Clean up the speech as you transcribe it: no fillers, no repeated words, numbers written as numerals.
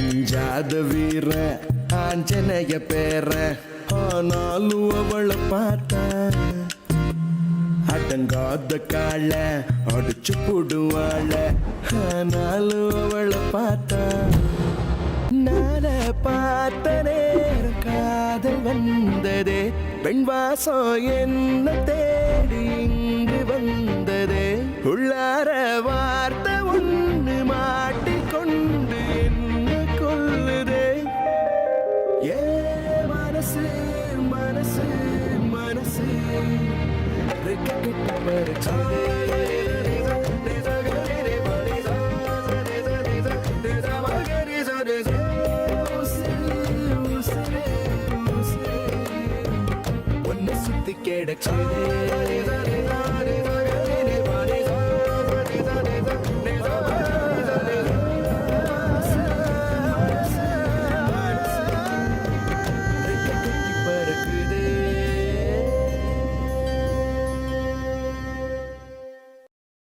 அஞ்சாத வீர ஆஞ்சனைய பேர ஆனாலும் அவளை பார்த்தா அடங்காத கால அடிச்சு போடுவாள ஆனாலும் அவளை பார்த்தா நான பார்த்த நேரம் காதல் வந்ததே பெண் வாசம் என்ன தேடி இங்கு வந்ததே உள்ளார வார்த்தை ஒன்று மாட்டிக்கொண்டு என்ன கொல்லுதே ஏ மனசு மனசு மனசு ரெக்கெட்டு பறிச்சதே சுத்தி கிடச்சதே